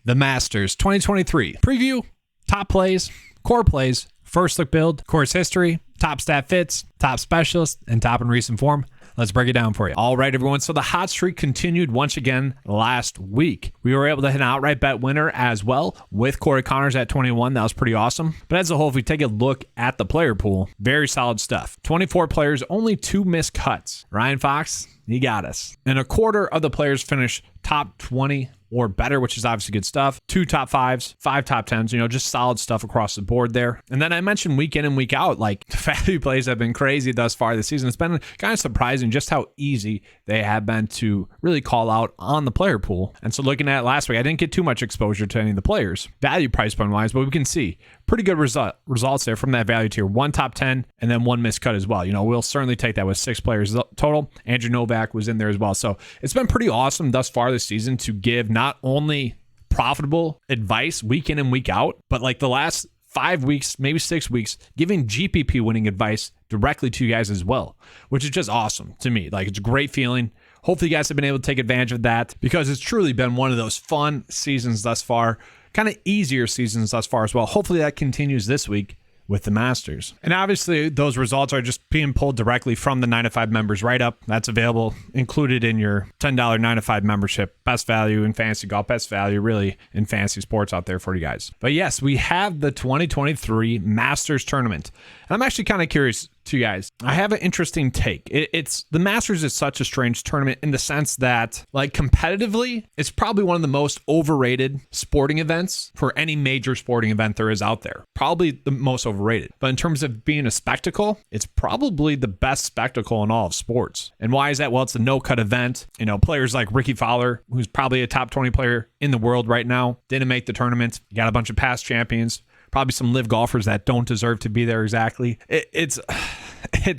The Masters 2023 preview, top plays, core plays, first look build, course history, top stat fits, top specialist, and top in recent form. Let's break it down for you. All right, everyone. So the hot streak continued once again last week. We were able to hit an outright bet winner as well with Corey Connors at 21. That was pretty awesome. But as a whole, if we take a look at the player pool, very solid stuff. 24 players, only 2 missed cuts. Ryan Fox, he got us. And a quarter of the players finished top 20 or better, which is obviously good stuff. 2 top 5s, 5 top 10s, just solid stuff across the board there. And then I mentioned week in and week out, like the value plays have been crazy thus far this season. It's been kind of surprising just how easy they have been to really call out on the player pool. And so looking at it last week, I didn't get too much exposure to any of the players, value price point wise, but we can see pretty good results there from that value tier. 1 top 10 and then 1 missed cut as well. We'll certainly take that with 6 players total. Andrew Novak was in there as well. So it's been pretty awesome thus far this season to give not only profitable advice week in and week out, but like the last 5 weeks, maybe 6 weeks, giving GPP winning advice directly to you guys as well, which is just awesome to me. Like, it's a great feeling. Hopefully you guys have been able to take advantage of that because it's truly been one of those fun seasons thus far, kind of easier seasons thus far as well. Hopefully that continues this week with the Masters. And obviously those results are just being pulled directly from the 9 to 5 members write up. That's available, included in your $10 9 to 5 membership. Best value in fantasy golf, best value really in fantasy sports out there for you guys. But yes, we have the 2023 Masters tournament. And I'm actually kind of curious to you guys. I have an interesting take. It's the Masters is such a strange tournament in the sense that, like, competitively, it's probably one of the most overrated sporting events for any major sporting event there is out there. Probably the most overrated. But in terms of being a spectacle, it's probably the best spectacle in all of sports. And why is that? Well, it's a no-cut event. Players like Ricky Fowler, who's probably a top 20 player in the world right now, didn't make the tournament. You got a bunch of past champions. Probably some live golfers that don't deserve to be there exactly. It's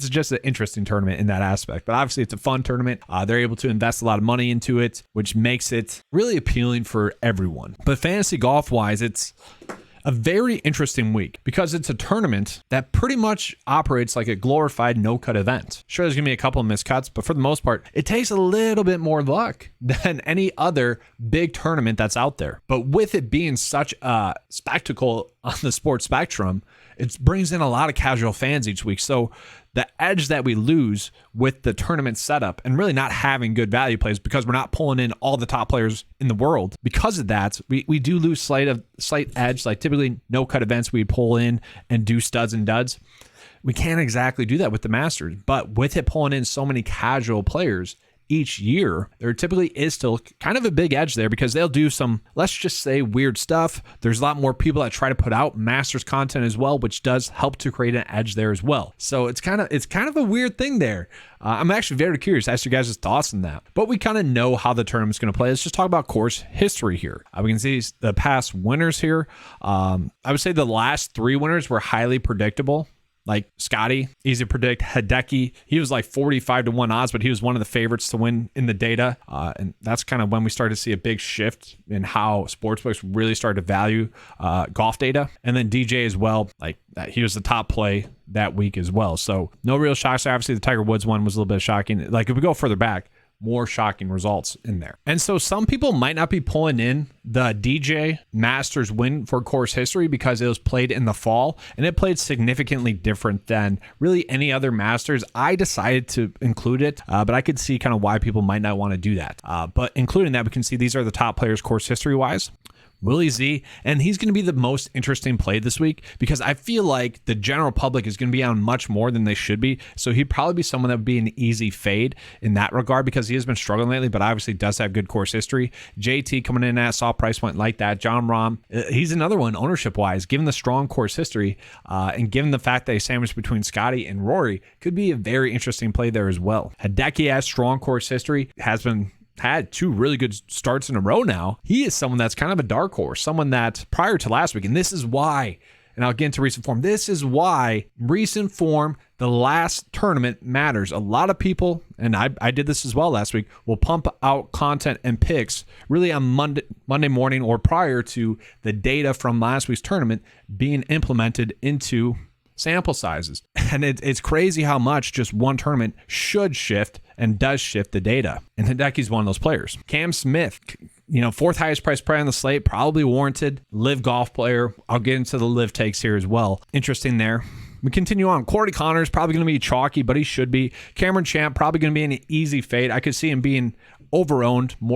just an interesting tournament in that aspect. But obviously, it's a fun tournament. They're able to invest a lot of money into it, which makes it really appealing for everyone. But fantasy golf-wise, it's a very interesting week because it's a tournament that pretty much operates like a glorified no-cut event. Sure, there's going to be a couple of miscuts, but for the most part, it takes a little bit more luck than any other big tournament that's out there. But with it being such a spectacle on the sports spectrum, it brings in a lot of casual fans each week. So the edge that we lose with the tournament setup and really not having good value plays because we're not pulling in all the top players in the world. Because of that, we do lose slight edge. Like typically no cut events, we pull in and do studs and duds. We can't exactly do that with the Masters, but with it pulling in so many casual players each year, there typically is still kind of a big edge there because they'll do some, let's just say, weird stuff. There's a lot more people that try to put out Masters content as well, which does help to create an edge there as well. So it's kind of a weird thing there. I'm actually very curious as to your guys' thoughts on that. But we kind of know how the tournament's going to play. Let's just talk about course history here. We can see the past winners here. I would say the last 3 winners were highly predictable. Like Scotty, easy to predict. Hideki, he was like 45 to 1 odds, but he was one of the favorites to win in the data. And that's kind of when we started to see a big shift in how sportsbooks really started to value golf data. And then DJ as well, like he was the top play that week as well. So no real shocks. Obviously, the Tiger Woods one was a little bit shocking. Like if we go further back, more shocking results in there. And so some people might not be pulling in the DJ Masters win for course history because it was played in the fall and it played significantly different than really any other Masters. I decided to include it, but I could see kind of why people might not want to do that. But including that, we can see these are the top players course history wise. Willie Z, and he's going to be the most interesting play this week because I feel like the general public is going to be on much more than they should be. So he'd probably be someone that would be an easy fade in that regard because he has been struggling lately, but obviously does have good course history. JT coming in at soft price point like that. John Rahm, he's another one ownership wise, given the strong course history and given the fact that he's sandwiched between Scotty and Rory, could be a very interesting play there as well. Hideki has strong course history, had 2 really good starts in a row now. He is someone that's kind of a dark horse, someone that prior to last week, and this is why, and I'll get into recent form, this is why recent form, the last tournament matters. A lot of people, and I did this as well last week, will pump out content and picks really on Monday morning or prior to the data from last week's tournament being implemented into sample sizes. And it's crazy how much just one tournament should shift and does shift the data. And Hideki's one of those players. Cam Smith fourth highest price play on the slate, probably warranted. Live golf player. I'll get into the live takes here as well. Interesting there. We continue on. Corey Connors probably going to be chalky, but he should be. Cameron Champ probably going to be an easy fade. I could see him being more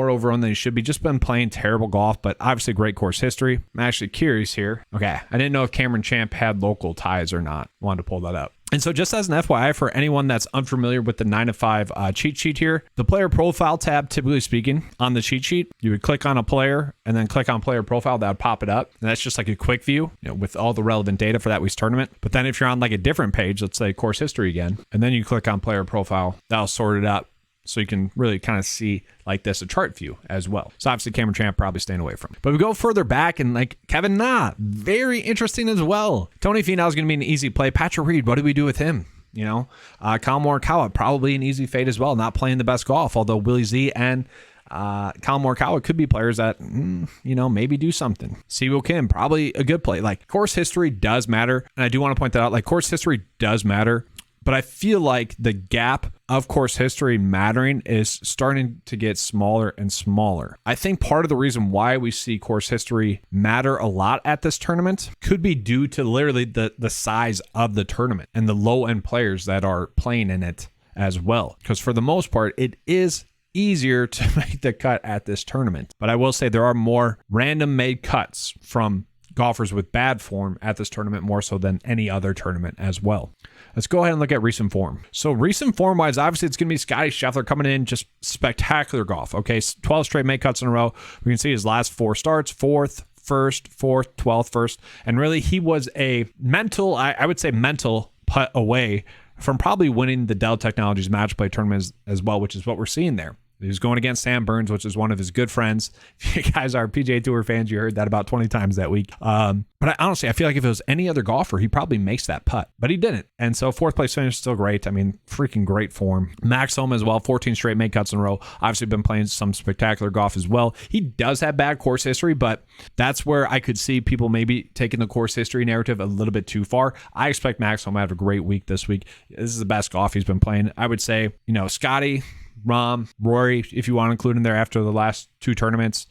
overowned than he should be. Just been playing terrible golf, but obviously great course history. I'm actually curious here. Okay, I didn't know if Cameron Champ had local ties or not. Wanted to pull that up. And so just as an FYI for anyone that's unfamiliar with the 9 to 5 cheat sheet here, the player profile tab, typically speaking, on the cheat sheet, you would click on a player and then click on player profile. That would pop it up. And that's just like a quick view, with all the relevant data for that week's tournament. But then if you're on like a different page, let's say course history again, and then you click on player profile, that'll sort it up. So you can really kind of see like this, a chart view as well. So obviously Cameron Champ probably staying away from. But we go further back and like Kevin Na, very interesting as well. Tony Finau is going to be an easy play. Patrick Reed, what do we do with him? Kyle Morikawa, probably an easy fade as well. Not playing the best golf, although Willie Z and Kyle Morikawa could be players that, maybe do something. Siwoo Kim, probably a good play. Like course history does matter. And I do want to point that out. Like course history does matter. But I feel like the gap of course history mattering is starting to get smaller and smaller. I think part of the reason why we see course history matter a lot at this tournament could be due to literally the size of the tournament and the low-end players that are playing in it as well. Because for the most part, it is easier to make the cut at this tournament. But I will say there are more random made cuts from golfers with bad form at this tournament more so than any other tournament as well. Let's go ahead and look at recent form. So recent form wise, obviously it's going to be Scotty Scheffler coming in, just spectacular golf. Okay, 12 straight make cuts in a row. We can see his last 4 starts, 4th, 1st, 4th, 12th, 1st. And really he was a mental, I would say mental putt away from probably winning the Dell Technologies match play tournament as well, which is what we're seeing there. He was going against Sam Burns, which is one of his good friends. If you guys are PGA Tour fans, you heard that about 20 times that week. But honestly, I feel like if it was any other golfer, he probably makes that putt. But he didn't. And so 4th place finish is still great. I mean, freaking great form. Max Homa as well, 14 straight make cuts in a row. Obviously been playing some spectacular golf as well. He does have bad course history, but that's where I could see people maybe taking the course history narrative a little bit too far. I expect Max Homa to have a great week this week. This is the best golf he's been playing. I would say, Scotty, Rahm, Rory, if you want to include in there after the last 2 tournaments,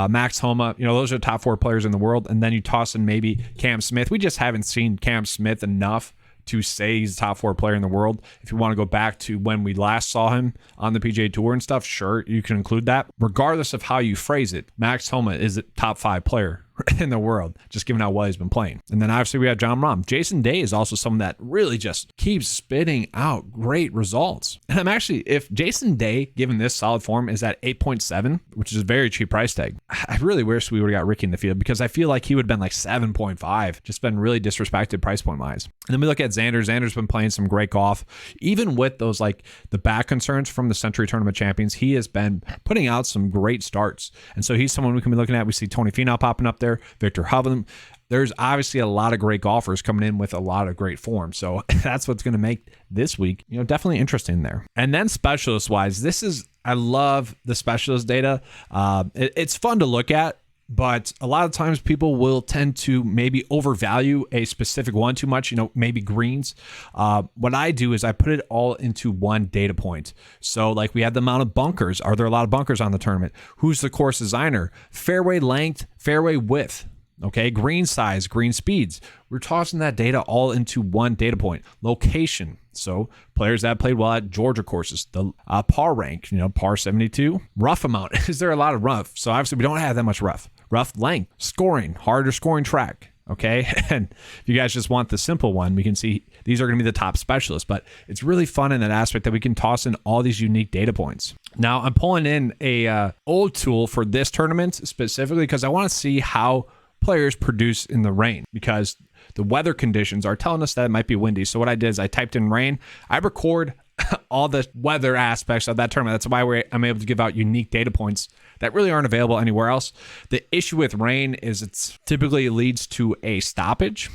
Max Homa, those are the top 4 players in the world. And then you toss in maybe Cam Smith. We just haven't seen Cam Smith enough to say he's a top 4 player in the world. If you want to go back to when we last saw him on the PGA Tour and stuff, sure, you can include that. Regardless of how you phrase it, Max Homa is a top 5 player in the world, just given how well he's been playing. And then obviously we have John Rahm. Jason Day is also someone that really just keeps spitting out great results. And I'm actually, if Jason Day, given this solid form, is at 8.7, which is a very cheap price tag, I really wish we would have got Ricky in the field because I feel like he would have been like 7.5, just been really disrespected price point wise. And then we look at Xander. Xander's been playing some great golf. Even with those like the back concerns from the Century Tournament champions, he has been putting out some great starts. And so he's someone we can be looking at. We see Tony Finau popping up there, Victor Hovland. There's obviously a lot of great golfers coming in with a lot of great form. So that's what's going to make this week, definitely interesting there. And then specialist wise, I love the specialist data. It's fun to look at, but a lot of times people will tend to maybe overvalue a specific one too much, maybe greens. What I do is I put it all into one data point. So like we have the amount of bunkers. Are there a lot of bunkers on the tournament? Who's the course designer? Fairway length, fairway width. Okay, green size, green speeds. We're tossing that data all into one data point. Location. So players that played well at Georgia courses, the par rank, par 72. Rough amount. Is there a lot of rough? So obviously we don't have that much rough. Rough length, scoring, harder scoring track. Okay. And if you guys just want the simple one, we can see these are going to be the top specialists, but it's really fun in that aspect that we can toss in all these unique data points. Now I'm pulling in a old tool for this tournament specifically because I want to see how players produce in the rain because the weather conditions are telling us that it might be windy. So what I did is I typed in rain. I record all the weather aspects of that tournament. That's why I'm able to give out unique data points that really aren't available anywhere else. The issue with rain is it's typically leads to a stoppage,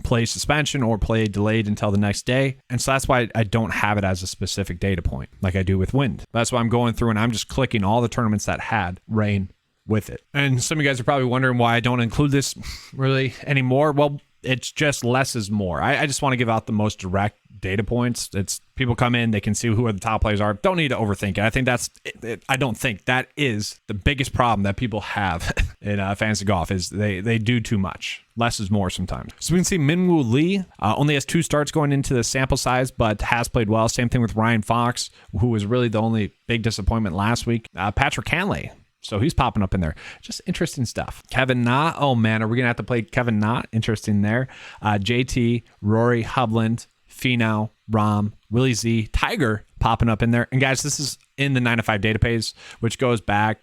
play suspension, or play delayed until the next day. And so that's why I don't have it as a specific data point like I do with wind. That's why I'm going through and I'm just clicking all the tournaments that had rain with it. And some of you guys are probably wondering why I don't include this really anymore. Well, it's just less is more. I just want to give out the most direct data points. It's people come in, they can see who the top players are. Don't need to overthink it. I think I don't think that is the biggest problem that people have in fantasy golf is they do too much. Less is more sometimes. So we can see Minwoo Lee only has 2 starts going into the sample size, but has played well. Same thing with Ryan Fox, who was really the only big disappointment last week. Patrick Cantlay. So he's popping up in there. Just interesting stuff. Kevin Na. Oh, man. Are we going to have to play Kevin Na? Interesting there. JT, Rory, Hovland, Finau, Rahm, Willie Z, Tiger popping up in there. And guys, this is in the 9to5 database, which goes back,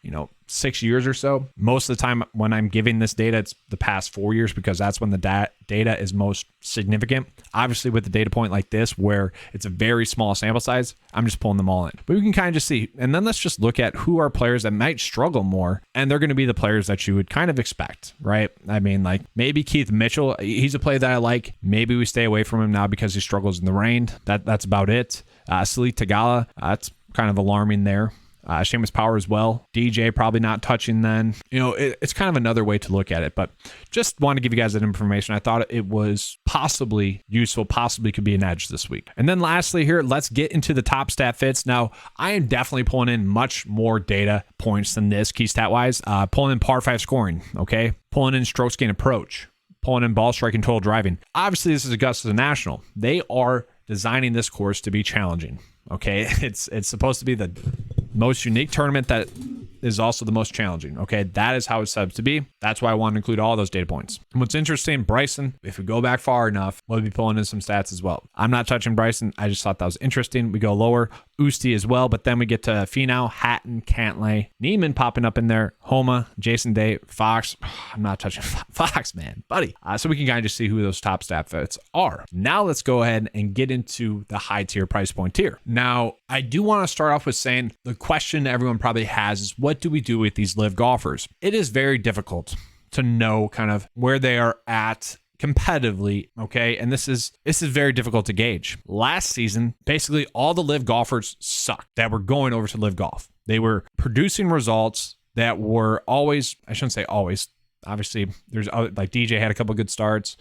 6 years or so. Most of the time when I'm giving this data, it's the past 4 years because that's when the data is most significant. Obviously, with the data point like this, where it's a very small sample size, I'm just pulling them all in. But we can kind of just see. And then let's just look at who are players that might struggle more. And they're going to be the players that you would kind of expect, right? I mean, like maybe Keith Mitchell. He's a player that I like. Maybe we stay away from him now because he struggles in the rain. That's about it. Salik Tagala, that's kind of alarming there. Seamus Power as well. DJ probably not touching then. It's kind of another way to look at it, but just want to give you guys that information. I thought it was possibly useful, possibly could be an edge this week. And then lastly here, let's get into the top stat fits. Now, I am definitely pulling in much more data points than this key stat wise. Pulling in par 5 scoring, okay? Pulling in strokes gain approach. Pulling in ball striking, total driving. Obviously, this is Augusta National. They are designing this course to be challenging, okay? It's supposed to be the most unique tournament that is also the most challenging. Okay, that is how it's set up to be. That's why I want to include all those data points. And what's interesting, Bryson, if we go back far enough, we'll be pulling in some stats as well. I'm not touching Bryson. I just thought that was interesting. We go lower, Usti as well, but then we get to Finau, Hatton, Cantlay, Neiman popping up in there, Homa, Jason Day, Fox. I'm not touching Fox, man, buddy. So we can kind of just see who those top stat fits are. Now let's go ahead and get into the high tier price point tier. Now, I do want to start off with saying the question everyone probably has is, what do we do with these live golfers? It is very difficult to know kind of where they are at competitively, okay? And this is very difficult to gauge. Last season, basically all the live golfers sucked that were going over to live golf. They were producing results that were always, I shouldn't say always, obviously there's like DJ had a couple good starts.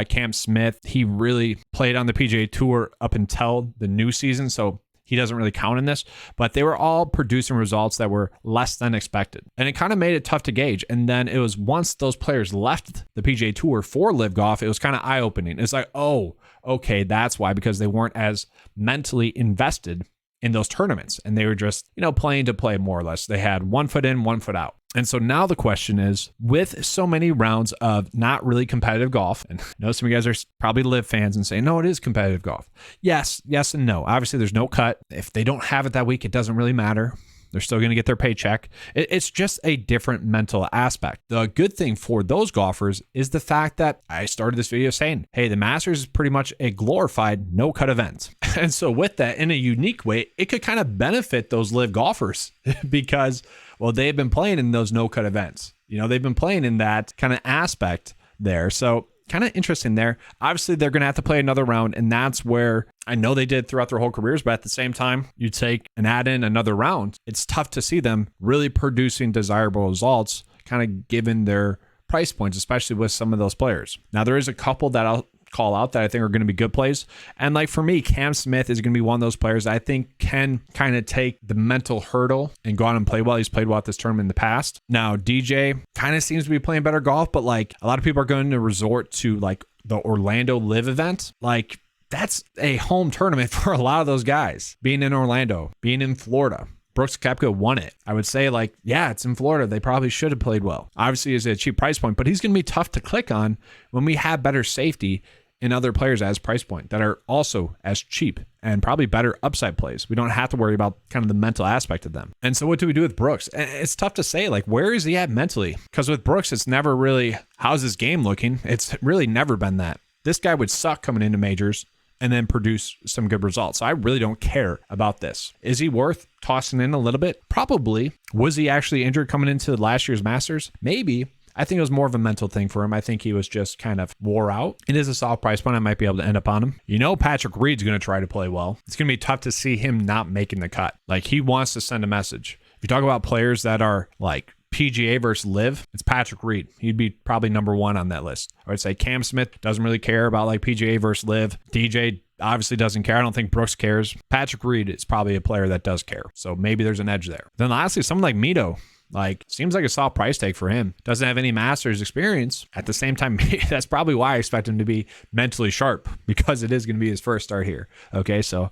Cam Smith, he really played on the PGA Tour up until the new season, so he doesn't really count in this, but they were all producing results that were less than expected. And it kind of made it tough to gauge. And then it was once those players left the PGA Tour for live golf, it was kind of eye-opening. It's like, oh, okay, that's why, because they weren't as mentally invested in those tournaments. And they were just, playing to play more or less. They had 1 foot in, 1 foot out. And so now the question is, with so many rounds of not really competitive golf, and I know some of you guys are probably live fans and say, no, it is competitive golf. Yes, and no. Obviously, there's no cut. If they don't have it that week, it doesn't really matter. They're still going to get their paycheck. It's just a different mental aspect. The good thing for those golfers is the fact that I started this video saying, hey, the Masters is pretty much a glorified no-cut event. And so with that, in a unique way, it could kind of benefit those live golfers because, well, they've been playing in those no-cut events. They've been playing in that kind of aspect there. So kind of interesting there. Obviously, they're going to have to play another round, and that's where I know they did throughout their whole careers, but at the same time, you take and add in another round, it's tough to see them really producing desirable results, kind of given their price points, especially with some of those players. Now, there is a couple that I'll call out that I think are going to be good plays. And like for me, Cam Smith is going to be one of those players that I think can kind of take the mental hurdle and go out and play well. He's played well at this tournament in the past. Now, DJ kind of seems to be playing better golf, but like a lot of people are going to resort to like the Orlando Live event. Like that's a home tournament for a lot of those guys. Being in Orlando, being in Florida. Brooks Koepka won it. I would say like, yeah, it's in Florida. They probably should have played well. Obviously, it's a cheap price point, but he's going to be tough to click on when we have better safety in other players as price point that are also as cheap and probably better upside plays. We don't have to worry about kind of the mental aspect of them. And so what do we do with Brooks? It's tough to say, like, where is he at mentally? Because with Brooks, it's never really, how's his game looking? It's really never been that. This guy would suck coming into majors and then produce some good results. So I really don't care about this. Is he worth tossing in a little bit? Probably. Was he actually injured coming into last year's Masters? Maybe. I think it was more of a mental thing for him. I think he was just kind of wore out. It is a soft price point. I might be able to end up on him. Patrick Reed's going to try to play well. It's going to be tough to see him not making the cut. Like, he wants to send a message. If you talk about players that are like PGA versus Live, it's Patrick Reed. He'd be probably number one on that list. I would say Cam Smith doesn't really care about like PGA versus Live. DJ obviously doesn't care. I don't think Brooks cares. Patrick Reed is probably a player that does care. So maybe there's an edge there. Then lastly, someone like Mito. Like, seems like a soft price tag for him. Doesn't have any Masters experience. At the same time, that's probably why I expect him to be mentally sharp, because it is going to be his first start here. Okay, so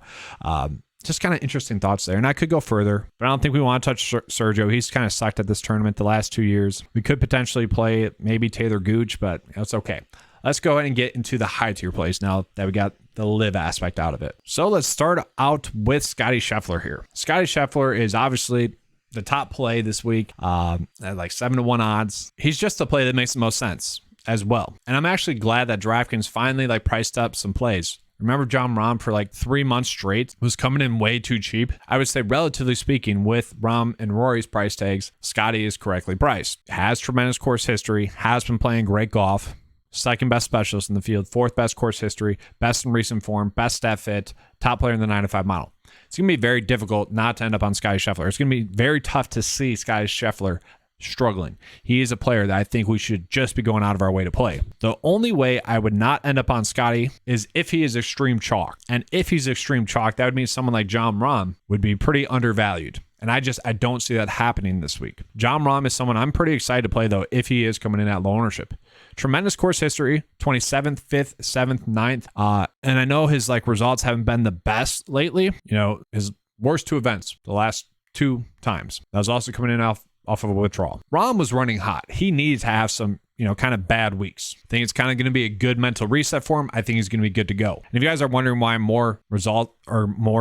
just kind of interesting thoughts there. And I could go further, but I don't think we want to touch Sergio. He's kind of sucked at this tournament the last 2 years. We could potentially play maybe Taylor Gooch, but it's okay. Let's go ahead and get into the high tier plays now that we got the live aspect out of it. So let's start out with Scotty Scheffler here. Scotty Scheffler is obviously the top play this week at like 7-1 odds. He's just a play that makes the most sense as well. And I'm actually glad that DraftKings finally like priced up some plays. Remember Jon Rahm for like 3 months straight was coming in way too cheap. I would say, relatively speaking, with Rahm and Rory's price tags, Scotty is correctly priced. Has tremendous course history, has been playing great golf, second best specialist in the field, fourth best course history, best in recent form, best stat fit, top player in the 9-5 model. It's going to be very difficult not to end up on Scotty Scheffler. It's going to be very tough to see Scotty Scheffler struggling. He is a player that I think we should just be going out of our way to play. The only way I would not end up on Scotty is if he is extreme chalk. And if he's extreme chalk, that would mean someone like Jon Rahm would be pretty undervalued. And I don't see that happening this week. Jon Rahm is someone I'm pretty excited to play, though, if he is coming in at low ownership. Tremendous course history, 27th, 5th, 7th, 9th. And I know his like results haven't been the best lately. You know, his worst 2 events, the last 2 times. That was also coming in off of a withdrawal. Rahm was running hot. He needs to have some, kind of bad weeks. I think it's kind of going to be a good mental reset for him. I think he's going to be good to go. And if you guys are wondering why I'm more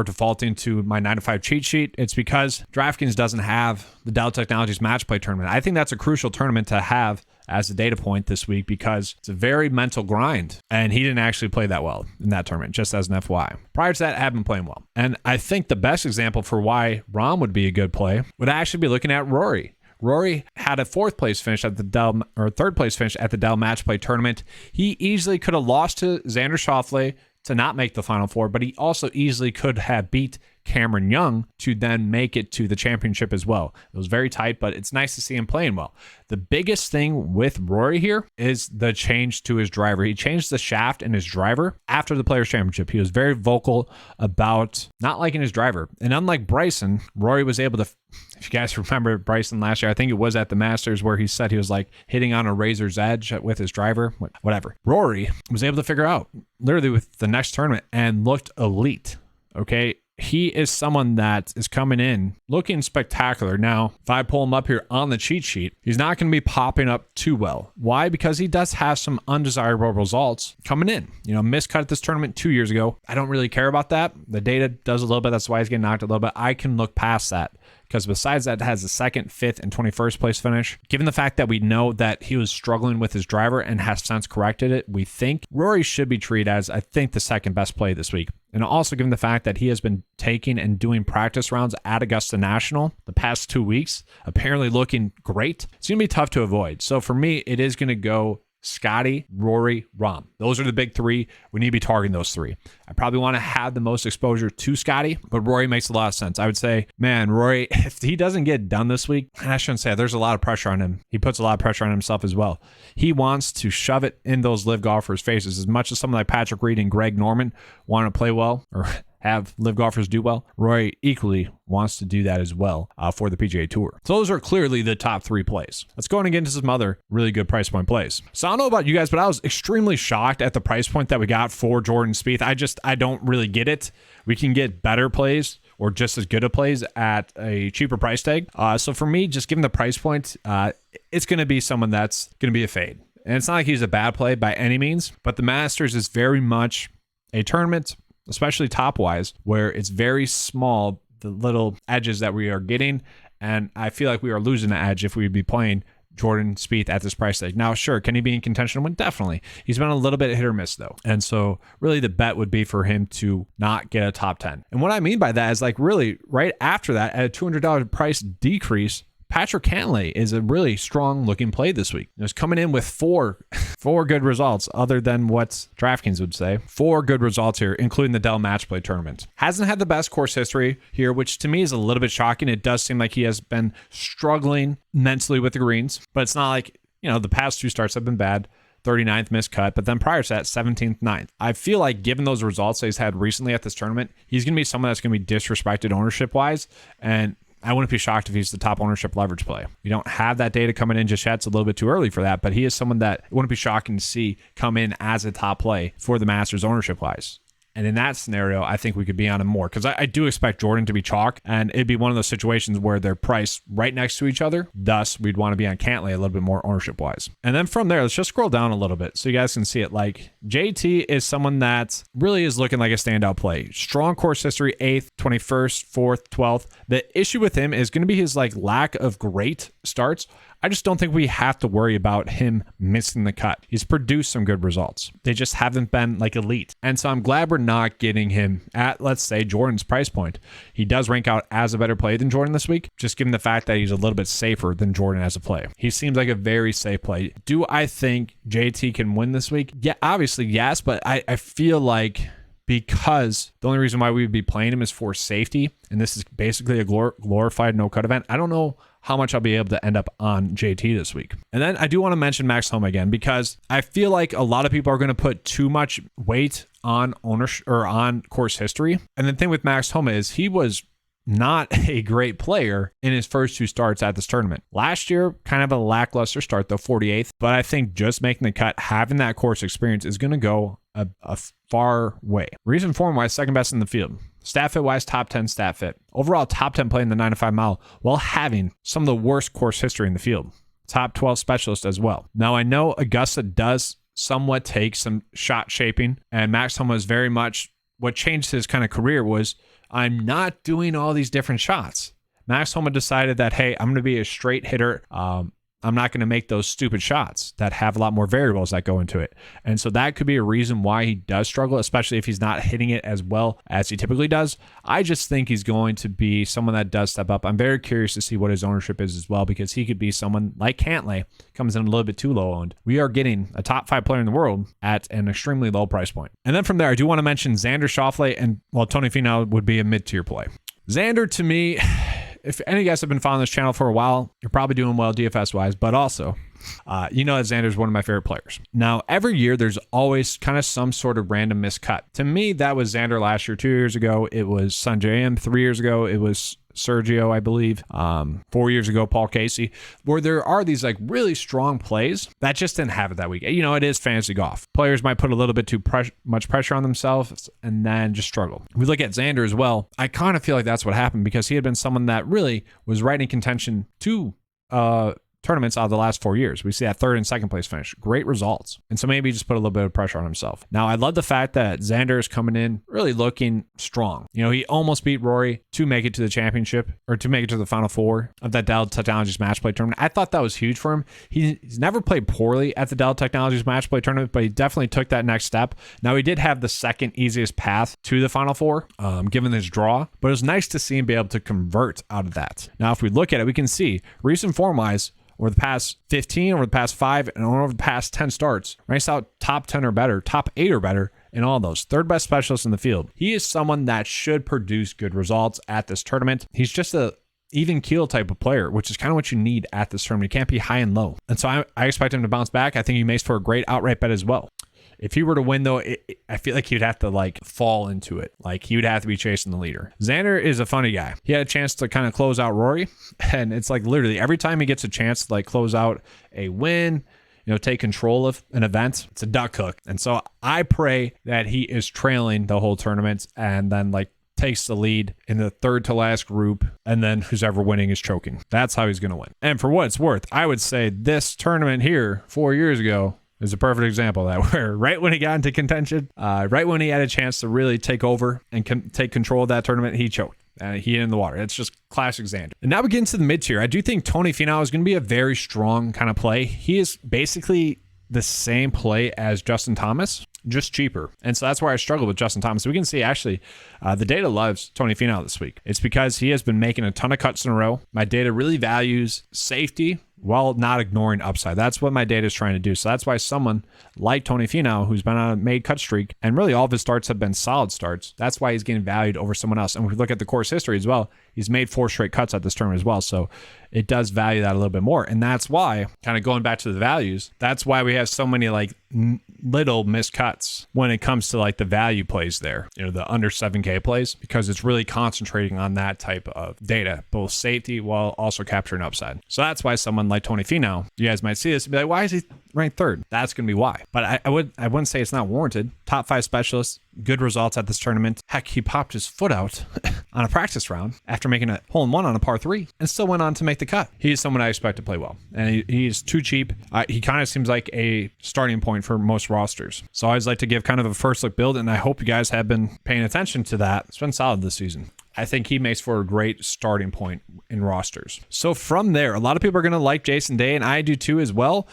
defaulting to my 9-5 cheat sheet, it's because DraftKings doesn't have the Dell Technologies Match Play tournament. I think that's a crucial tournament to have as a data point this week because it's a very mental grind. And he didn't actually play that well in that tournament, just as an FYI. Prior to that, I have been playing well. And I think the best example for why Rahm would be a good play would actually be looking at Rory. Rory had a 4th place finish at the Dell, or 3rd place finish at the Dell Match Play tournament. He easily could have lost to Xander Schauffele to not make the Final Four, but he also easily could have beat Cameron Young to then make it to the championship as well. It was very tight, but it's nice to see him playing well. The biggest thing with Rory here is the change to his driver. He changed the shaft in his driver after the Players' Championship. He was very vocal about not liking his driver. And unlike Bryson, Rory was able to, if you guys remember Bryson last year, I think it was at the Masters where he said he was like hitting on a razor's edge with his driver, whatever. Rory was able to figure out literally with the next tournament and looked elite. Okay. He is someone that is coming in looking spectacular. Now, if I pull him up here on the cheat sheet, he's not going to be popping up too well. Why? Because he does have some undesirable results coming in. Miscut at this tournament 2 years ago. I don't really care about that. The data does a little bit. That's why he's getting knocked a little bit. I can look past that. Because besides that, it has a 2nd, 5th, and 21st place finish. Given the fact that we know that he was struggling with his driver and has since corrected it, we think Rory should be treated as, I think, the 2nd best play this week. And also given the fact that he has been taking and doing practice rounds at Augusta National the past 2 weeks, apparently looking great, it's going to be tough to avoid. So for me, it is going to go Scotty, Rory, Rahm. Those are the big 3. We need to be targeting those 3. I probably want to have the most exposure to Scotty, but Rory makes a lot of sense. I would say, man, Rory, if he doesn't get done this week, and I shouldn't say there's a lot of pressure on him. He puts a lot of pressure on himself as well. He wants to shove it in those live golfers' faces as much as someone like Patrick Reed and Greg Norman want to play well or have live golfers do well. Rory equally wants to do that as well for the PGA Tour. So those are clearly the top 3 plays. Let's go on and get into some other really good price point plays. So I don't know about you guys, but I was extremely shocked at the price point that we got for Jordan Spieth. I don't really get it. We can get better plays or just as good of plays at a cheaper price tag. So for me, just given the price point, it's going to be someone that's going to be a fade. And it's not like he's a bad play by any means, but the Masters is very much a tournament, especially top-wise, where it's very small, the little edges that we are getting, and I feel like we are losing the edge if we would be playing Jordan Spieth at this price tag. Now, sure, can he be in contention? Well, definitely. He's been a little bit hit or miss, though, and so really the bet would be for him to not get a top 10. And what I mean by that is like really right after that, at a $200 price decrease, Patrick Cantlay is a really strong looking play this week. It was coming in with four good results, other than what DraftKings would say. 4 good results here, including the Dell Match Play tournament. Hasn't had the best course history here, which to me is a little bit shocking. It does seem like he has been struggling mentally with the greens, but it's not like, the past 2 starts have been bad. 39th missed cut, but then prior to that, 17th, 9th. I feel like given those results that he's had recently at this tournament, he's going to be someone that's going to be disrespected ownership-wise, and I wouldn't be shocked if he's the top ownership leverage play. We don't have that data coming in just yet. It's a little bit too early for that, but he is someone that it wouldn't be shocking to see come in as a top play for the Masters ownership-wise. And in that scenario, I think we could be on him more because I do expect Jordan to be chalk, and it'd be one of those situations where they're priced right next to each other. Thus, we'd want to be on Cantlay a little bit more ownership-wise. And then from there, let's just scroll down a little bit so you guys can see it. Like, JT is someone that really is looking like a standout play. Strong course history, 8th, 21st, 4th, 12th. The issue with him is going to be his lack of great starts. I just don't think we have to worry about him missing the cut. He's produced some good results. They just haven't been elite. And so I'm glad we're not getting him at, let's say, Jordan's price point. He does rank out as a better play than Jordan this week, just given the fact that he's a little bit safer than Jordan as a play. He seems like a very safe play. Do I think JT can win this week? Yeah, obviously, yes, but I feel like because the only reason why we would be playing him is for safety, and this is basically a glorified no-cut event, I don't know how much I'll be able to end up on JT this week. And then I do want to mention Max Homa again, because I feel like a lot of people are going to put too much weight on ownership or on course history. And the thing with Max Homa is he was not a great player in his first 2 starts at this tournament. Last year, kind of a lackluster start, though, 48th. But I think just making the cut, having that course experience is going to go a far way. Reason form-wise, second best in the field. Stat fit-wise, top 10 stat fit. Overall, top 10 play in the 9 to 5 mile while having some of the worst course history in the field. Top 12 specialist as well. Now, I know Augusta does somewhat take some shot shaping, and Max Homa is very much what changed his kind of career was I'm not doing all these different shots. Max Homa decided that, hey, I'm going to be a straight hitter. I'm not going to make those stupid shots that have a lot more variables that go into it. And so that could be a reason why he does struggle, especially if he's not hitting it as well as he typically does. I just think he's going to be someone that does step up. I'm very curious to see what his ownership is as well, because he could be someone like Cantlay, comes in a little bit too low owned. We are getting a top 5 player in the world at an extremely low price point. And then from there, I do want to mention Xander Schauffele, and Tony Finau would be a mid-tier play. Xander, to me, if any of you guys have been following this channel for a while, you're probably doing well DFS-wise, but also, that Xander's one of my favorite players. Now, every year, there's always kind of some sort of random miscut. To me, that was Xander last year. 2 years ago, it was Sungjae Im. 3 years ago, it was Sergio, I believe. 4 years ago, Paul Casey, where there are these really strong plays that just didn't have it that week. It is fantasy golf. Players might put a little bit too much pressure on themselves and then just struggle. We look at Xander as well. I kind of feel like that's what happened, because he had been someone that really was right in contention to tournaments out of the last 4 years. We see that 3rd and 2nd place finish. Great results. And so maybe he just put a little bit of pressure on himself. Now, I love the fact that Xander is coming in really looking strong. He almost beat Rory to make it to the championship, or to make it to the Final 4 of that Dell Technologies Match Play tournament. I thought that was huge for him. He's never played poorly at the Dell Technologies Match Play tournament, but he definitely took that next step. Now, he did have the second easiest path to the Final 4, given his draw, but it was nice to see him be able to convert out of that. Now, if we look at it, we can see recent form-wise, over the past 15, over the past 5, and over the past 10 starts, ranks out top 10 or better, top 8 or better in all those. 3rd best specialist in the field. He is someone that should produce good results at this tournament. He's just a even keel type of player, which is kind of what you need at this tournament. You can't be high and low. And so I expect him to bounce back. I think he makes for a great outright bet as well. If he were to win, though, I feel like he would have to fall into it. He would have to be chasing the leader. Xander is a funny guy. He had a chance to kind of close out Rory, and it's literally every time he gets a chance to close out a win, take control of an event, it's a duck hook. And so I pray that he is trailing the whole tournament and then takes the lead in the 3rd to last group, and then who's ever winning is choking. That's how he's going to win. And for what it's worth, I would say this tournament here 4 years ago is a perfect example of that, where right when he got into contention, right when he had a chance to really take over and take control of that tournament, he choked. He hit in the water. It's just classic Xander. And now we get into the mid-tier. I do think Tony Finau is going to be a very strong kind of play. He is basically the same play as Justin Thomas. just cheaper. And so that's where I struggle with Justin Thomas. We can see actually the data loves Tony Finau this week. It's because he has been making a ton of cuts in a row. My data really values safety while not ignoring upside. That's what my data is trying to do. So that's why someone like Tony Finau, who's been on a made cut streak, and really all of his starts have been solid starts, that's why he's getting valued over someone else. And if we look at the course history as well, he's made 4 straight cuts at this tournament as well. So it does value that a little bit more. And that's why, kind of going back to the values, that's why we have so many like little missed cuts when it comes to like the value plays there, the under 7K plays, because it's really concentrating on that type of data, both safety while also capturing upside. So that's why someone like Tony Finau, you guys might see this and be like, why is he ranked 3rd? That's going to be why. But I wouldn't say it's not warranted. Top 5 specialists, good results at this tournament. Heck, he popped his foot out on a practice round after making a hole-in-one on a par 3 and still went on to make the cut. He's someone I expect to play well, and he's too cheap. He kind of seems like a starting point for most rosters. So I always like to give kind of a first look build, and I hope you guys have been paying attention to that. It's been solid this season. I think he makes for a great starting point in rosters. So from there, a lot of people are going to like Jason Day, and I do too as well.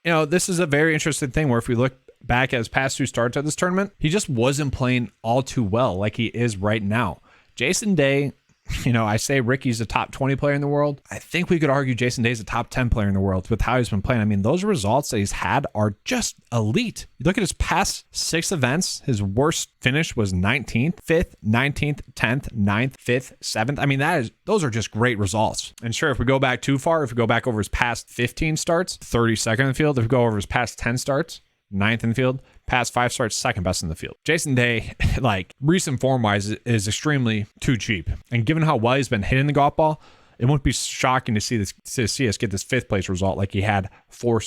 This is a very interesting thing where if we look back at his past 2 starts at this tournament, he just wasn't playing all too well like he is right now. Jason Day, I say Ricky's a top 20 player in the world. I think we could argue Jason Day's a top 10 player in the world with how he's been playing. I mean, those results that he's had are just elite. You look at his past 6 events, his worst finish was 19th, 5th, 19th, 10th, 9th, 5th, 7th. I mean, those are just great results. And sure, if we go back too far, if we go back over his past 15 starts, 32nd in the field. If we go over his past 10 starts, 9th in the field. Past 5 starts, 2nd best in the field. Jason Day, like recent form-wise, is extremely too cheap. And given how well he's been hitting the golf ball, it wouldn't be shocking to see us get this 5th place result like he had 4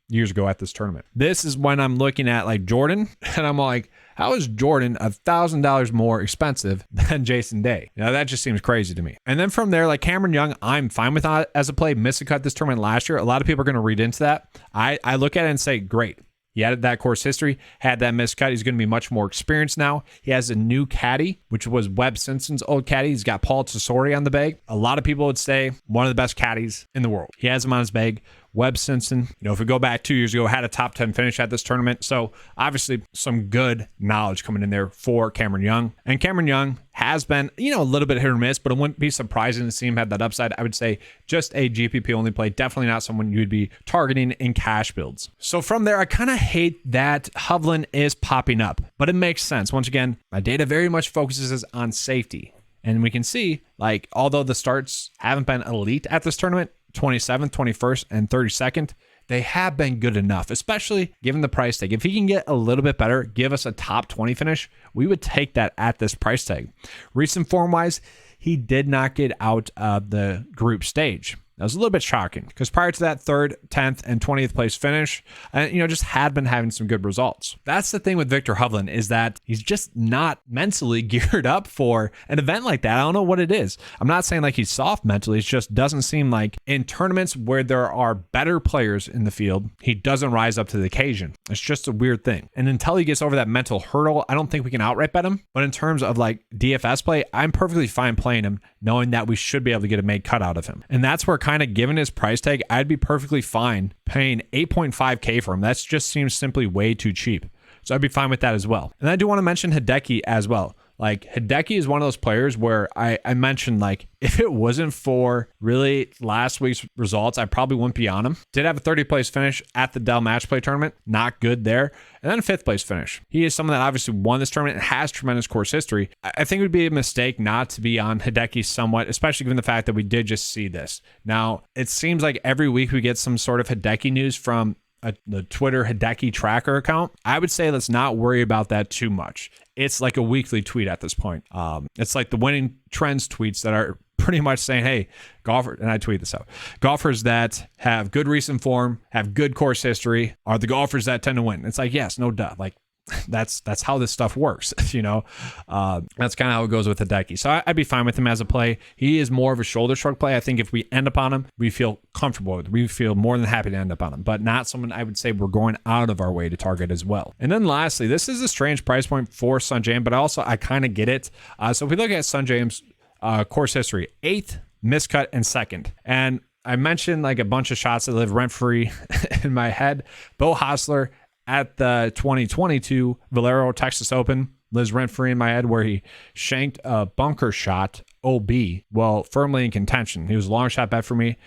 years ago at this tournament. This is when I'm looking at like Jordan, and I'm like, how is Jordan $1,000 more expensive than Jason Day? That just seems crazy to me. And then from there, like Cameron Young, I'm fine with that as a play. Missed a cut this tournament last year. A lot of people are going to read into that. I look at it and say, great. He added that course history, had that missed cut. He's going to be much more experienced now. He has a new caddy, which was Webb Simpson's old caddy. He's got Paul Tesori on the bag. A lot of people would say one of the best caddies in the world. He has him on his bag. Webb Simpson, if we go back 2 years ago, had a top 10 finish at this tournament. So obviously some good knowledge coming in there for Cameron Young. And Cameron Young has been, a little bit hit or miss, but it wouldn't be surprising to see him have that upside. I would say just a GPP only play, definitely not someone you'd be targeting in cash builds. So from there, I kind of hate that Hovland is popping up, but it makes sense. Once again, my data very much focuses on safety. And we can see, like, although the starts haven't been elite at this tournament, 27th, 21st, and 32nd, they have been good enough, especially given the price tag. If he can get a little bit better, give us a top 20 finish, we would take that at this price tag. Recent form-wise, he did not get out of the group stage. That was a little bit shocking because prior to that 3rd, 10th, and 20th place finish, just had been having some good results. That's the thing with Viktor Hovland is that he's just not mentally geared up for an event like that. I don't know what it is. I'm not saying like he's soft mentally. It just doesn't seem like in tournaments where there are better players in the field, he doesn't rise up to the occasion. It's just a weird thing. And until he gets over that mental hurdle, I don't think we can outright bet him. But in terms of like DFS play, I'm perfectly fine playing him knowing that we should be able to get a made cut out of him. And that's where kind of given his price tag, I'd be perfectly fine paying 8.5K for him. That just seems simply way too cheap. So I'd be fine with that as well. And I do want to mention Hideki as well. Like Hideki is one of those players where I mentioned like if it wasn't for really last week's results, I probably wouldn't be on him. Did have a 30th place finish at the Dell Match Play tournament. Not good there. And then a 5th place finish. He is someone that obviously won this tournament and has tremendous course history. I think it would be a mistake not to be on Hideki somewhat, especially given the fact that we did just see this. Now, it seems like every week we get some sort of Hideki news from the Twitter Hideki tracker account. I would say let's not worry about that too much. It's like a weekly tweet at this point. It's like the winning trends tweets that are pretty much saying, hey, golfers, and I tweet this out, golfers that have good recent form, have good course history, are the golfers that tend to win. It's like, yes, no duh. Like, that's how this stuff works, That's kind of how it goes with Hideki. So I'd be fine with him as a play. He is more of a shoulder shrug play. I think if we end up on him, we feel comfortable with. We feel more than happy to end up on him, but not someone I would say we're going out of our way to target as well. And then lastly, this is a strange price point for Sungjae, but also I kind of get it. So if we look at Sungjae's course history, 8th, miscut, and 2nd. And I mentioned like a bunch of shots that live rent-free in my head. Beau Hossler, at the 2022 Valero Texas Open. Lives rent-free in my head, where he shanked a bunker shot, OB, well, firmly in contention. He was a long shot bet for me.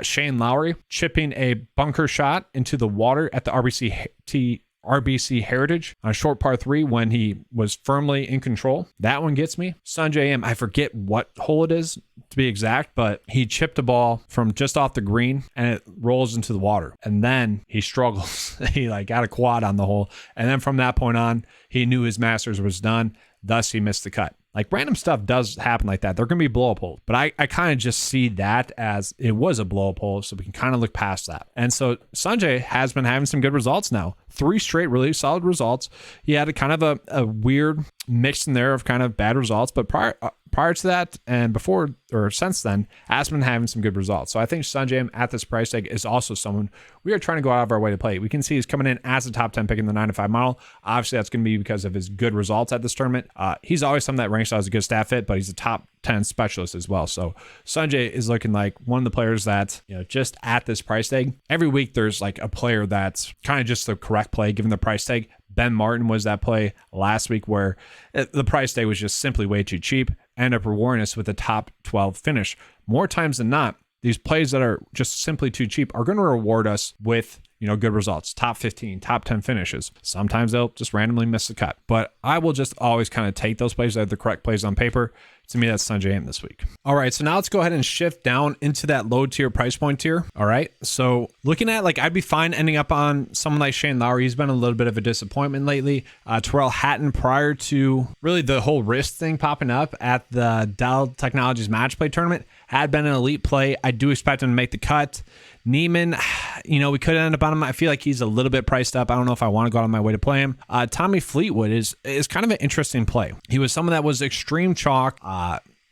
Shane Lowry chipping a bunker shot into the water at the RBC Heritage on a short par 3 when he was firmly in control. That one gets me. Sanjay M, I forget what hole it is to be exact, but he chipped a ball from just off the green and it rolls into the water. And then he struggles. He got a quad on the hole. And then from that point on, he knew his Masters was done. Thus, he missed the cut. Random stuff does happen like that. They're going to be blow-up holes. But I kind of just see that as it was a blow-up hole, so we can kind of look past that. And so Sanjay has been having some good results now. 3 straight really solid results. He had a kind of a weird mix in there of kind of bad results, but prior to that and before or since then, has been having some good results. So I think Sanjay at this price tag is also someone we are trying to go out of our way to play. We can see he's coming in as a top 10 pick in the 9 to 5 mile. Obviously, that's going to be because of his good results at this tournament. He's always someone that ranks out as a good stat fit, but he's a top 10 specialist as well. So Sanjay is looking like one of the players that, just at this price tag, every week there's a player that's kind of just the correct play given the price tag. Ben Martin was that play last week where the price tag was just simply way too cheap. End up rewarding us with a top 12 finish. More times than not, these plays that are just simply too cheap are going to reward us with good results, top 15, top 10 finishes. Sometimes they'll just randomly miss the cut, but I will just always kind of take those plays that are the correct plays on paper. To me, that's Sanjay M this week. All right, so now let's go ahead and shift down into that low tier price point tier. All right, so looking at I'd be fine ending up on someone like Shane Lowry. He's been a little bit of a disappointment lately. Terrell Hatton, prior to really the whole wrist thing popping up at the Dell Technologies Match Play Tournament, had been an elite play. I do expect him to make the cut. Neiman, we could end up on him. I feel like he's a little bit priced up. I don't know if I want to go out of my way to play him. Tommy Fleetwood is kind of an interesting play. He was someone that was extreme chalk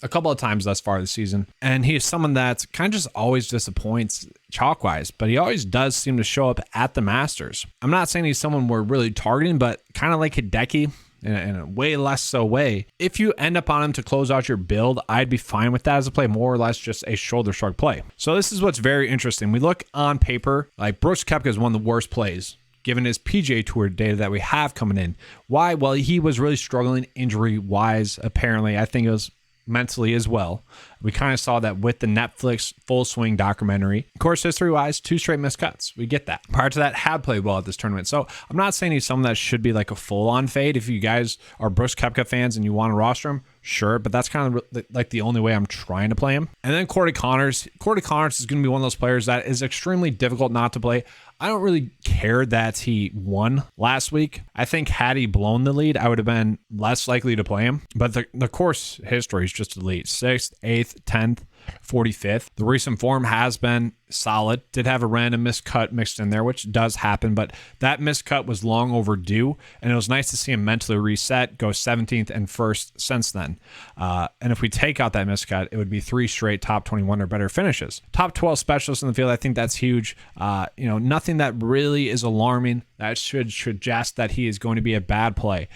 a couple of times thus far this season, and he is someone that kind of just always disappoints chalk-wise, but he always does seem to show up at the Masters. I'm not saying he's someone we're really targeting, but kind of like Hideki, in a way less so way. If you end up on him to close out your build, I'd be fine with that as a play, more or less just a shoulder shrug play. So this is what's very interesting. We look on paper, Brooks Koepka is one of the worst plays given his PGA Tour data that we have coming in. Why? Well, he was really struggling injury-wise, apparently. I think it was mentally as well. We kind of saw that with the Netflix Full Swing documentary. Course history-wise, 2 straight missed cuts. We get that. Prior to that, had played well at this tournament. So I'm not saying he's someone that should be a full-on fade. If you guys are Brooks Koepka fans and you want to roster him, sure, but that's kind of the only way I'm trying to play him. And then Corey Connors. Corey Connors is going to be one of those players that is extremely difficult not to play. I don't really care that he won last week. I think had he blown the lead, I would have been less likely to play him. But the course history is just elite. 6th, 8th, 10th, 45th. The recent form has been solid. Did have a random miscut mixed in there, which does happen, but that miscut was long overdue, and it was nice to see him mentally reset, go 17th and 1st since then. And if we take out that miscut, it would be 3 straight top 21 or better finishes. Top 12 specialists in the field, I think that's huge. Nothing that really is alarming that should suggest that he is going to be a bad play.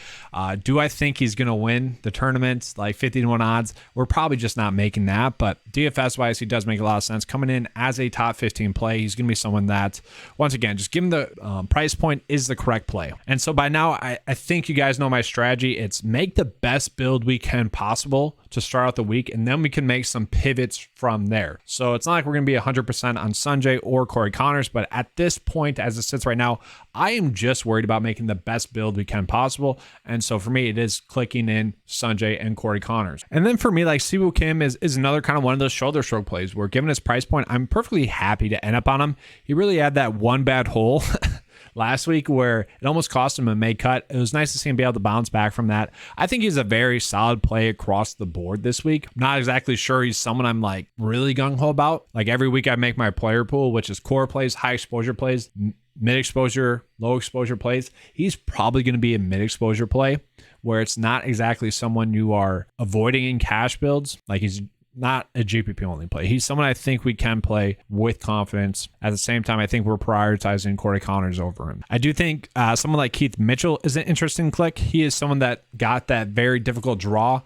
Do I think he's going to win the tournament, 50-1 odds? We're probably just not making that, but DFS-wise, he does make a lot of sense. Coming in as a top 15 play, he's going to be someone that, once again, just given the price point, is the correct play. And so by now, I think you guys know my strategy. It's make the best build we can possible to start out the week, and then we can make some pivots from there. So it's not like we're going to be 100% on Sanjay or Corey Connors, but at this point, as it sits right now, I am just worried about making the best build we can possible. And so for me, it is clicking in Sanjay and Corey Connors. And then for me, Siwoo Kim is another kind of one of those shoulder stroke plays where, given his price point, I'm perfectly happy to end up on him. He really had that one bad hole last week where it almost cost him a made cut. It was nice to see him be able to bounce back from that. I think he's a very solid play across the board this week. I'm not exactly sure he's someone I'm really gung-ho about. Every week I make my player pool, which is core plays, high exposure plays, mid exposure, low exposure plays. He's probably going to be a mid exposure play where it's not exactly someone you are avoiding in cash builds. He's not a GPP only play. He's someone I think we can play with confidence. At the same time, I think we're prioritizing Corey Connors over him. I do think someone like Keith Mitchell is an interesting click. He is someone that got that very difficult draw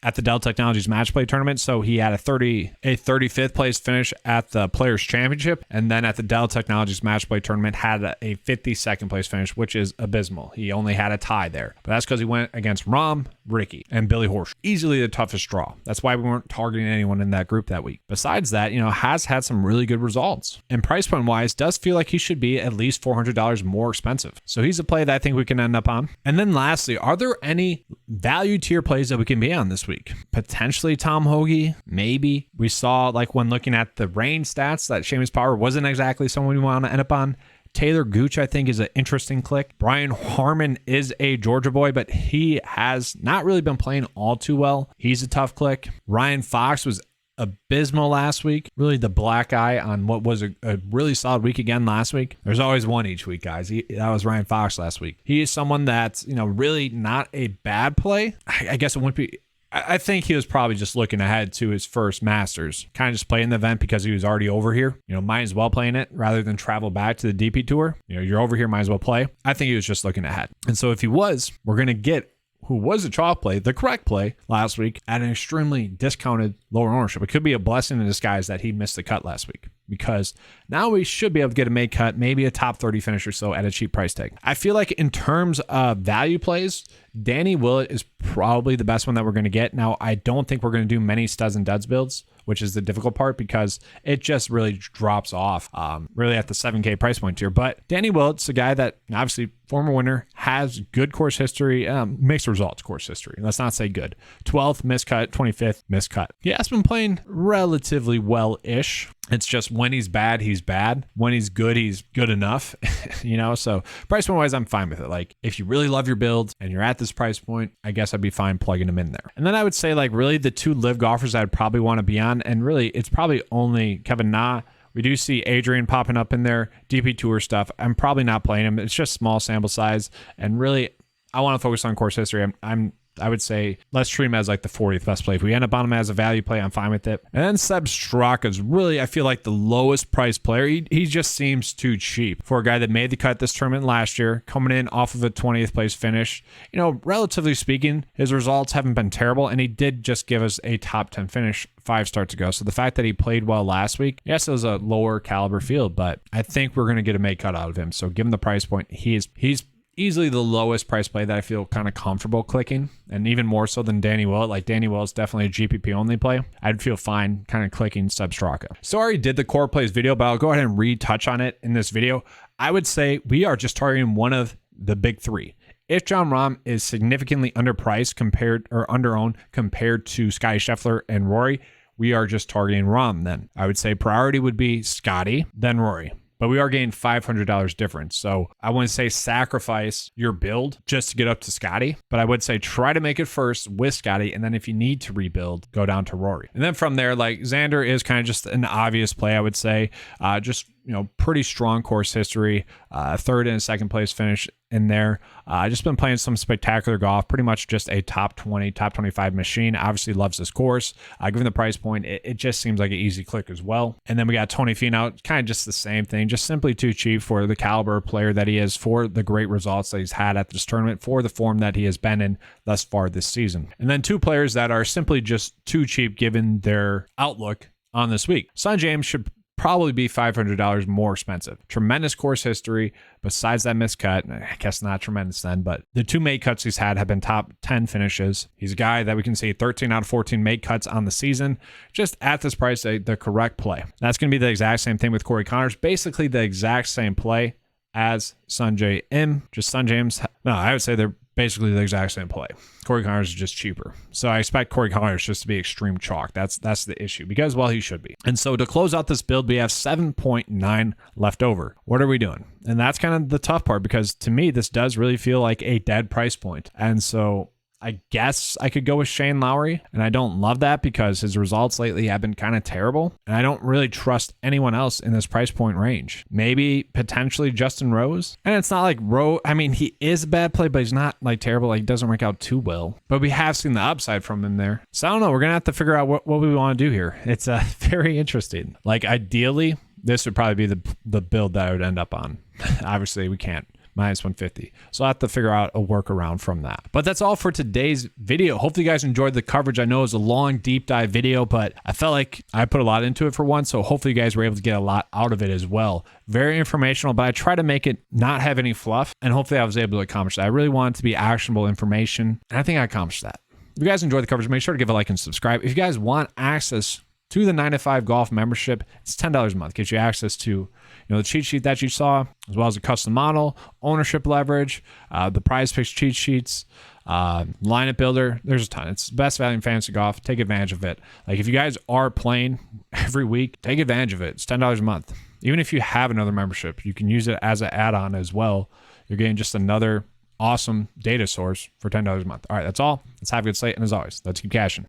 at the Dell Technologies Match Play Tournament. So he had a 35th place finish at the Players Championship, and then at the Dell Technologies Match Play Tournament had a 52nd place finish, which is abysmal. He only had a tie there, but that's because he went against Rahm, Ricky, and Billy Horsch. Easily the toughest draw. That's why we weren't targeting anyone in that group that week. Besides that, has had some really good results. And price point wise, does feel like he should be at least $400 more expensive. So he's a play that I think we can end up on. And then lastly, are there any value tier plays that we can be on this week? Potentially Tom Hoagie, maybe. We saw like when looking at the rain stats that Seamus Power wasn't exactly someone we want to end up on. Taylor Gooch, I think, is an interesting click. Brian Harmon is a Georgia boy, but he has not really been playing all too well. He's a tough click. Ryan Fox was abysmal last week. Really the black eye on what was a really solid week again last week. There's always one each week, guys. That was Ryan Fox last week. He is someone that's, really not a bad play. I guess it wouldn't be... I think he was probably just looking ahead to his first Masters, kind of just playing the event because he was already over here. Might as well playing it rather than travel back to the DP Tour. You're over here, might as well play. I think he was just looking ahead. And so if he was, we're going to get who was a chalk play, the correct play last week at an extremely discounted lower ownership. It could be a blessing in disguise that he missed the cut last week, because now we should be able to get a made cut, maybe a top 30 finish or so at a cheap price tag. I feel like in terms of value plays, Danny Willett is probably the best one that we're going to get. Now, I don't think we're going to do many studs and duds builds, which is the difficult part because it just really drops off really at the 7K price point here. But Danny Willett's a guy that obviously former winner, has good course history, mixed results course history. Let's not say good. 12th miscut, 25th miscut. He has been playing relatively well-ish. It's just when he's bad, he's bad. When he's good enough, so price point wise, I'm fine with it. Like if you really love your build and you're at this price point, I guess I'd be fine plugging him in there. And then I would say like really the two live golfers I'd probably want to be on, and really it's probably only Kevin Na. We do see Adrian popping up in there, DP Tour stuff. I'm probably not playing him. It's just small sample size. And really, I want to focus on course history. I would say let's treat him as like the 40th best play. If we end up on him as a value play, I'm fine with it. And then Seb Straka is really, I feel like the lowest price player. He just seems too cheap for a guy that made the cut this tournament last year, coming in off of a 20th place finish. Relatively speaking, his results haven't been terrible, and he did just give us a top 10 finish 5 starts ago. So the fact that he played well last week, yes, it was a lower caliber field, but I think we're going to get a make cut out of him. So given the price point, he's easily the lowest price play that I feel kind of comfortable clicking, and even more so than Danny Willett. Like Danny Willett's definitely a GPP only play. I'd feel fine kind of clicking Seb Straka. So I already did the core plays video, but I'll go ahead and retouch on it in this video. I would say we are just targeting one of the big three. If Jon Rahm is significantly underpriced underowned compared to Scottie Scheffler and Rory, we are just targeting Rahm then. I would say priority would be Scottie, then Rory. But we are getting $500 difference. So I wouldn't say sacrifice your build just to get up to Scottie, but I would say try to make it first with Scottie. And then if you need to rebuild, go down to Rory. And then from there, like Xander is kind of just an obvious play, I would say. Pretty strong course history, third and second place finish in there. Just been playing some spectacular golf, pretty much just a top 20, top 25 machine. Obviously loves this course. Given the price point, it just seems like an easy click as well. And then we got Tony Finau, kind of just the same thing, just simply too cheap for the caliber player that he is, for the great results that he's had at this tournament, for the form that he has been in thus far this season. And then two players that are simply just too cheap given their outlook on this week. Son James should probably be $500 more expensive. Tremendous course history. Besides that miscut, I guess not tremendous then, but the two made cuts he's had have been top 10 finishes. He's a guy that we can see 13 out of 14 made cuts on the season. Just at this price, the correct play. That's going to be the exact same thing with Corey Connors. Basically the exact same play as Sungjae Im. Just Son James. No, I would say they're basically the exact same play. Corey Connors is just cheaper. So I expect Corey Connors just to be extreme chalk. That's the issue, because, well, he should be. And so to close out this build, we have 7.9 left over. What are we doing? And that's kind of the tough part, because to me, this does really feel like a dead price point. And so I guess I could go with Shane Lowry, and I don't love that because his results lately have been kind of terrible, and I don't really trust anyone else in this price point range. Maybe potentially Justin Rose, and it's not like he is a bad play, but he's not like terrible. Like, he doesn't work out too well, but we have seen the upside from him there. So I don't know. We're gonna have to figure out what we want to do here. It's very interesting. Like, ideally, this would probably be the build that I would end up on. Obviously, we can't minus 150. So I'll have to figure out a workaround from that. But that's all for today's video. Hopefully you guys enjoyed the coverage. I know it was a long deep dive video, but I felt like I put a lot into it for once. So hopefully you guys were able to get a lot out of it as well. Very informational, but I try to make it not have any fluff. And hopefully I was able to accomplish that. I really want it to be actionable information. And I think I accomplished that. If you guys enjoyed the coverage, make sure to give a like and subscribe. If you guys want access to the 9 to 5 golf membership, it's $10 a month. Gets you access to the cheat sheet that you saw, as well as a custom model, ownership leverage, the prize picks cheat sheets, lineup builder. There's a ton. It's the best value in fantasy golf. Take advantage of it. Like if you guys are playing every week, take advantage of it. It's $10 a month. Even if you have another membership, you can use it as an add-on as well. You're getting just another awesome data source for $10 a month. All right, that's all. Let's have a good slate. And as always, let's keep cashing.